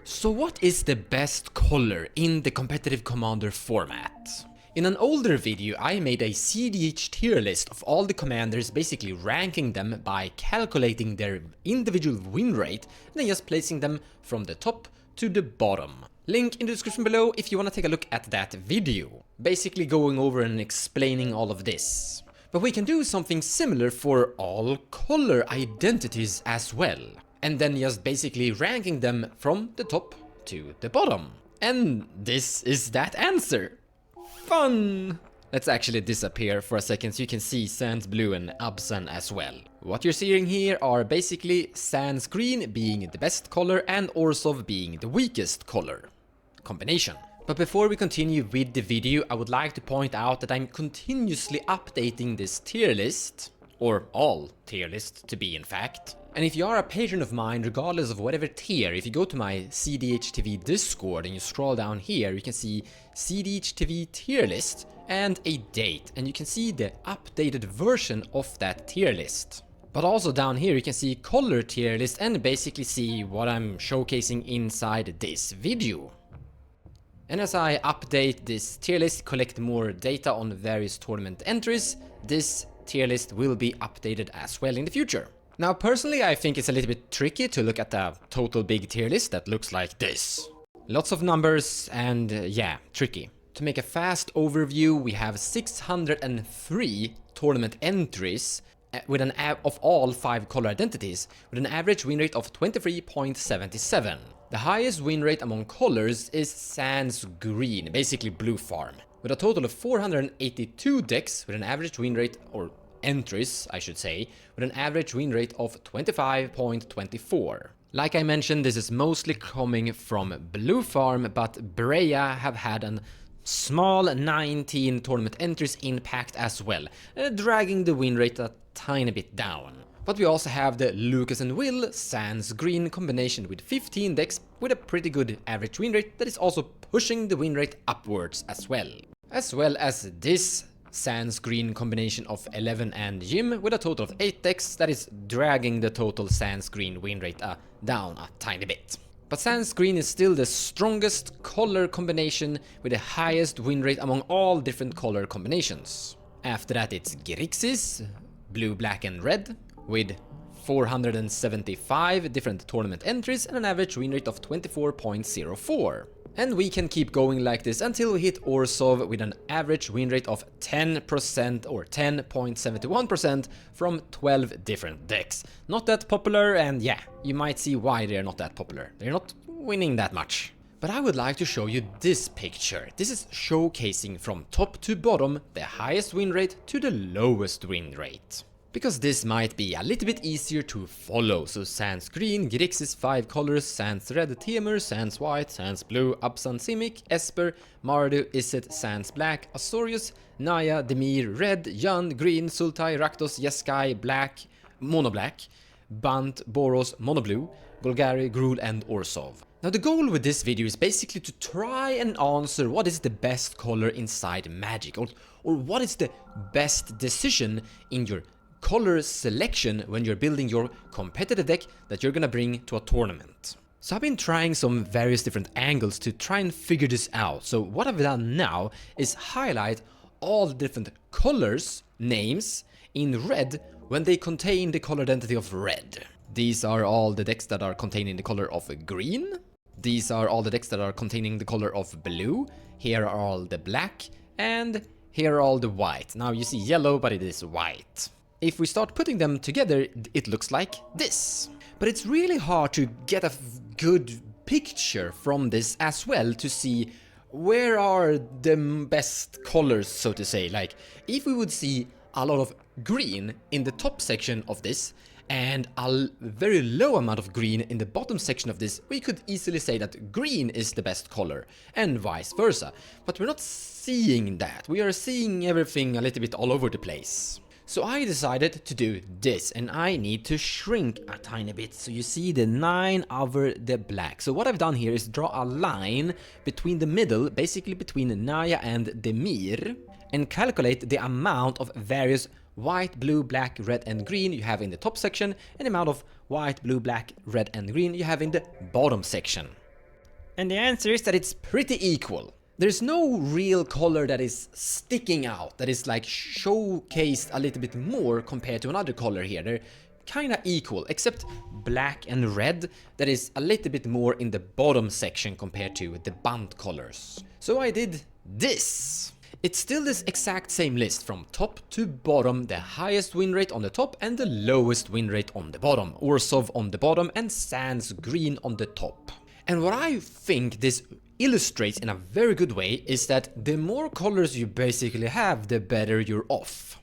So what is the best color in the competitive commander format? In an older video I made a cEDH tier list of all the commanders, basically ranking them by calculating their individual win rate and then just placing them from the top to the bottom. Link in the description below if you want to take a look at that video. Basically going over and explaining all of this. But we can do something similar for all color identities as well. And then just basically ranking them from the top to the bottom. And this is that answer. Fun! Let's actually disappear for a second so you can see Sans Blue and Absan as well. What you're seeing here are basically Sans Green being the best color and Orzhov being the weakest color combination. But before we continue with the video, I would like to point out that I'm continuously updating this tier list, or all tier lists to be in fact. And if you are a patron of mine, regardless of whatever tier, if you go to my cEDH TV Discord and you scroll down here, you can see cEDH TV tier list and a date, and you can see the updated version of that tier list. But also down here you can see color tier list and basically see what I'm showcasing inside this video. And as I update this tier list, collect more data on various tournament entries, this tier list will be updated as well in the future. Now personally I think it's a little bit tricky to look at a total big tier list that looks like this. Lots of numbers and yeah, tricky. To make a fast overview, we have 603 tournament entries with an of all 5 color identities, with an average win rate of 23.77. The highest win rate among colors is Sans Green, basically Blue Farm, with a total of 482 decks with an average win rate, or entries I should say, with an average win rate of 25.24. Like I mentioned, this is mostly coming from Blue Farm, but Breya have had a small 19 tournament entries in Pact as well, dragging the win rate a tiny bit down. But we also have the Lucas and Will Sans Green combination with 15 decks with a pretty good average win rate that is also pushing the win rate upwards as well. As well as this Sans Green combination of 11 and Jim with a total of 8 decks that is dragging the total Sans Green win rate down a tiny bit. But Sans Green is still the strongest color combination with the highest win rate among all different color combinations. After that it's Grixis, Blue, Black and Red, with 475 different tournament entries and an average win rate of 24.04. And we can keep going like this until we hit Orzhov with an average win rate of 10% or 10.71% from 12 different decks. Not that popular, and yeah, you might see why they're not that popular. They're not winning that much. But I would like to show you this picture. This is showcasing from top to bottom the highest win rate to the lowest win rate. Because this might be a little bit easier to follow. So Sans Green, Grixis 5 colors, Sans Red, Temur, Sans White, Sans Blue, Absan, Simic, Esper, Mardu, Iset, Sans Black, Azorius, Naya, Demir, Red, Jan, Green, Sultai, Rakdos, Jeskai, Black, Mono Black, Bant, Boros, Mono Blue, Golgari, Gruul and Orzhov. Now the goal with this video is basically to try and answer what is the best color inside Magic, or what is the best decision in your color selection when you're building your competitive deck that you're gonna bring to a tournament. So I've been trying some various different angles to try and figure this out. So what I've done now is highlight all the different colors names in red when they contain the color identity of red. These are all the decks that are containing the color of green. These are all the decks that are containing the color of blue. Here are all the black, and here are all the white. Now you see yellow, but it is white. If we start putting them together, it looks like this. But it's really hard to get a good picture from this as well to see where are the best colors, so to say. Like, if we would see a lot of green in the top section of this and a very low amount of green in the bottom section of this, we could easily say that green is the best color, and vice versa. But we're not seeing that. We are seeing everything a little bit all over the place. So I decided to do this, and I need to shrink a tiny bit so you see the 9 over the black. So what I've done here is draw a line between the middle, basically between Naya and Demir, and calculate the amount of various white, blue, black, red and green you have in the top section, and the amount of white, blue, black, red and green you have in the bottom section. And the answer is that it's pretty equal. There's no real color that is sticking out, that is like showcased a little bit more compared to another color here. They're kinda equal, except black and red, that is a little bit more in the bottom section compared to the band colors. So I did this. It's still this exact same list from top to bottom, the highest win rate on the top and the lowest win rate on the bottom, Orsov on the bottom and Sans Green on the top. And what I think this illustrates in a very good way is that the more colors you basically have, the better you're off.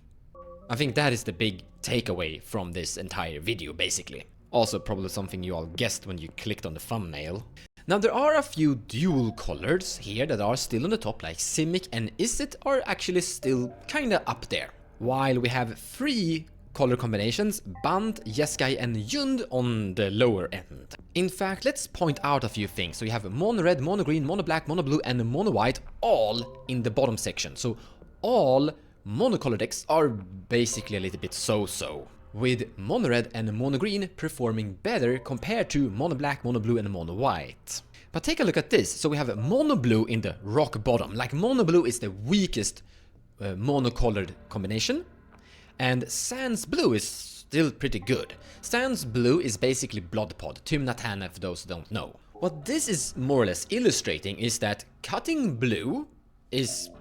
I think that is the big takeaway from this entire video, basically. Also probably something you all guessed when you clicked on the thumbnail. Now there are a few dual colors here that are still on the top, like Simic and Izzet are actually still kinda up there. While we have 3 color combinations, Band, Jeskai and Jund on the lower end. In fact, let's point out a few things. So you have mono red, mono green, mono black, mono blue and mono white all in the bottom section. So all monocolor decks are basically a little bit so-so, with mono red and mono green performing better compared to mono black, mono blue and mono white. But take a look at this. So we have mono blue in the rock bottom. Like mono blue is the weakest monocolored combination. And Sans Blue is still pretty good. Sans Blue is basically Bloodpod, Tymnatan for those who don't know. What this is more or less illustrating is that cutting blue is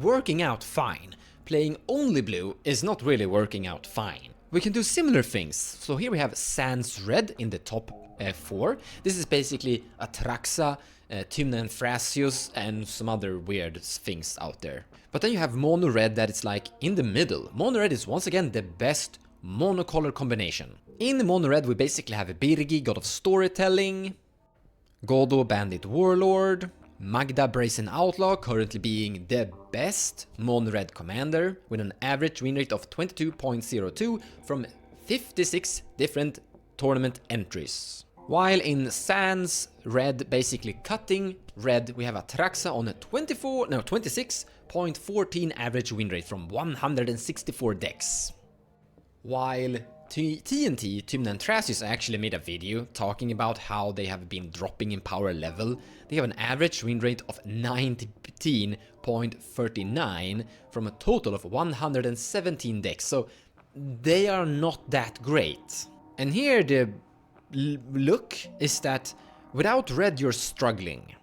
working out fine. Playing only blue is not really working out fine. We can do similar things. So here we have Sans Red in the top 4. This is basically Atraxa, Tymna and Thrasius and some other weird things out there. But then you have Mono Red that is like in the middle. Mono Red is once again the best monocolor combination. In Mono Red we basically have Birgi, God of Storytelling, Godo, Bandit Warlord, Magda, Brazen Outlaw, currently being the best Mono Red commander with an average win rate of 22.02 from 56 different tournament entries. While in Sans Red, basically cutting red, we have Atraxa on a 26.14 average win rate from 164 decks. While TNT, Tymna and Thrasius actually made a video talking about how they have been dropping in power level. They have an average win rate of 19.39 from a total of 117 decks, so they are not that great. And here the look is that without red you're struggling.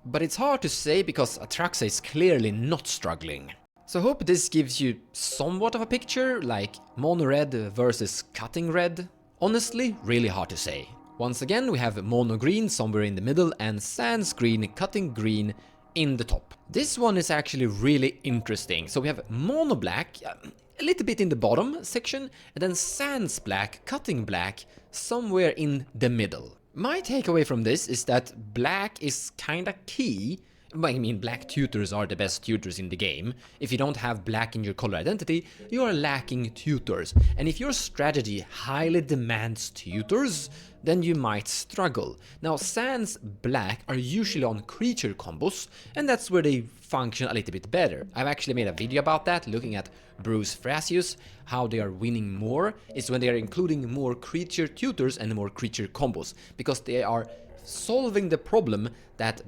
But it's hard to say because Atraxa is clearly not struggling. So I hope this gives you somewhat of a picture, like mono red versus cutting red. Honestly, really hard to say. Once again, we have mono green somewhere in the middle and Sans green, cutting green in the top. This one is actually really interesting. So we have mono black, a little bit in the bottom section, and then Sans black, cutting black, somewhere in the middle. My takeaway from this is that black is kinda key. I mean, black tutors are the best tutors in the game. If you don't have black in your color identity, you are lacking tutors. And if your strategy highly demands tutors, then you might struggle. Now, Sans black are usually on creature combos, and that's where they function a little bit better. I've actually made a video about that, looking at BRUSE Thrasius, how they are winning more is when they are including more creature tutors and more creature combos, because they are solving the problem that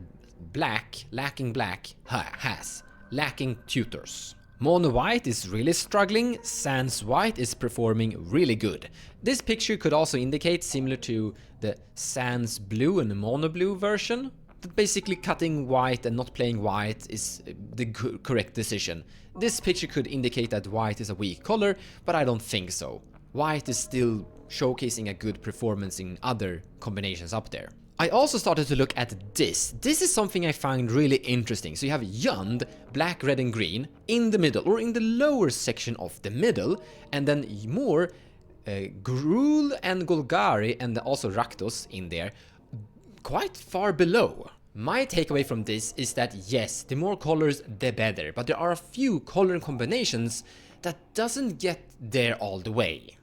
lacking black has, lacking tutors. Mono white is really struggling, Sans white is performing really good. This picture could also indicate, similar to the Sans blue and the mono blue version, that basically cutting white and not playing white is the correct decision. This picture could indicate that white is a weak color, but I don't think so. White is still showcasing a good performance in other combinations up there. I also started to look at this. This is something I found really interesting. So you have Jund, black, red and green in the middle, or in the lower section of the middle, and then more Gruul and Golgari and also Rakdos in there, quite far below. My takeaway from this is that yes, the more colors the better, but there are a few color combinations that doesn't get there all the way.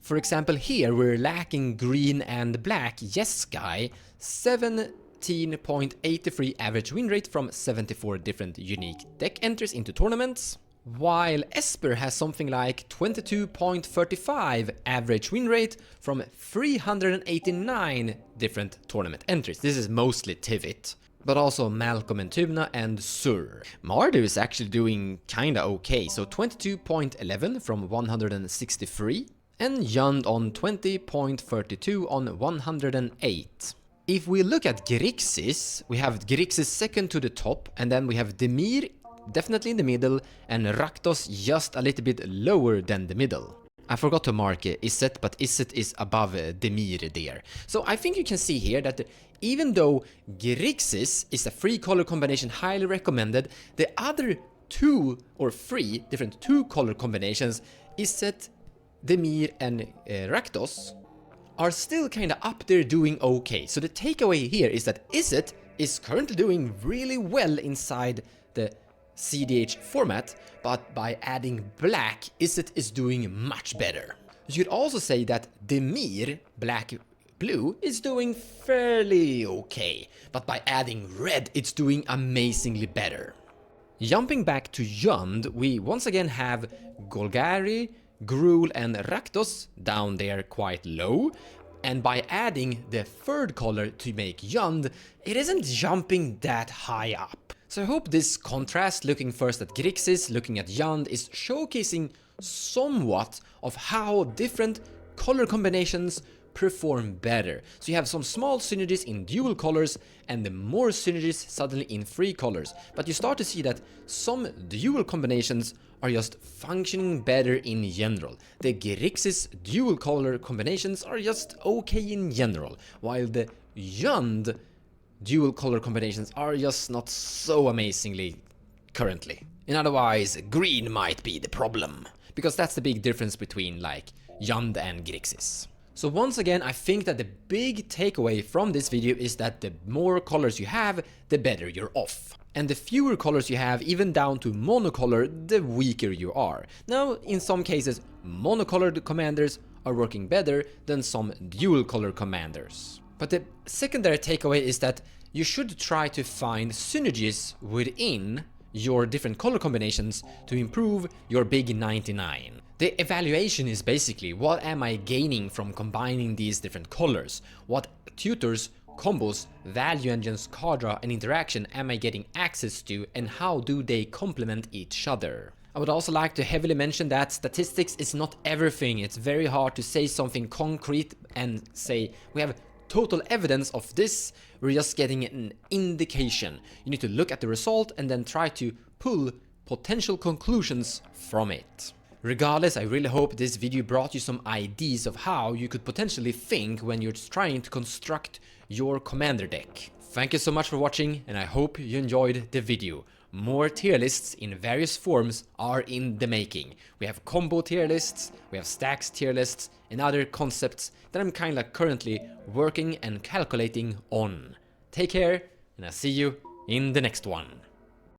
For example, here we're lacking green and black Jeskai, 17.83 average win rate from 74 different unique deck entries into tournaments. while Esper has something like 22.35 average win rate from 389 different tournament entries. This is mostly Tivit, but also Malcolm and Tubna and Sur. Mardu is actually doing kinda okay, so 22.11 from 163, and Yund on 20.32 on 108. If we look at Grixis, we have Grixis second to the top, and then we have Demir definitely in the middle, and Rakdos just a little bit lower than the middle. I forgot to mark Iset, but Iset is above Demir there. So I think you can see here that even though Grixis is a free color combination highly recommended, the other 2 or 3 different 2 color combinations, Iset, Demir and Rakdos, are still kinda up there doing okay. So the takeaway here is that Iset is currently doing really well inside the cEDH format, but by adding black, Iset is doing much better. You could also say that Demir, black-blue, is doing fairly okay, but by adding red, it's doing amazingly better. Jumping back to Yund, we once again have Golgari, Gruul and Rakdos down there quite low, and by adding the third color to make Yund, it isn't jumping that high up. So I hope this contrast, looking first at Grixis, looking at Yund, is showcasing somewhat of how different color combinations perform better. So you have some small synergies in dual colors and the more synergies suddenly in 3 colors. But you start to see that some dual combinations are just functioning better in general. The Grixis dual color combinations are just okay in general, while the Yund dual color combinations are just not so amazingly currently. In other words, green might be the problem, because that's the big difference between like Yund and Grixis. So once again, I think that the big takeaway from this video is that the more colors you have, the better you're off. And the fewer colors you have, even down to monocolor, the weaker you are. Now, in some cases, monocolored commanders are working better than some dual color commanders. But the secondary takeaway is that you should try to find synergies within your different color combinations to improve your big 99. The evaluation is basically, what am I gaining from combining these different colors? What tutors, combos, value engines, card draw and interaction am I getting access to, and how do they complement each other? I would also like to heavily mention that statistics is not everything. It's very hard to say something concrete and say we have total evidence of this. We're just getting an indication. You need to look at the result and then try to pull potential conclusions from it. Regardless, I really hope this video brought you some ideas of how you could potentially think when you're trying to construct your commander deck. Thank you so much for watching, and I hope you enjoyed the video. More tier lists in various forms are in the making. We have combo tier lists, we have stacks tier lists, and other concepts that I'm kinda currently working and calculating on. Take care, and I'll see you in the next one.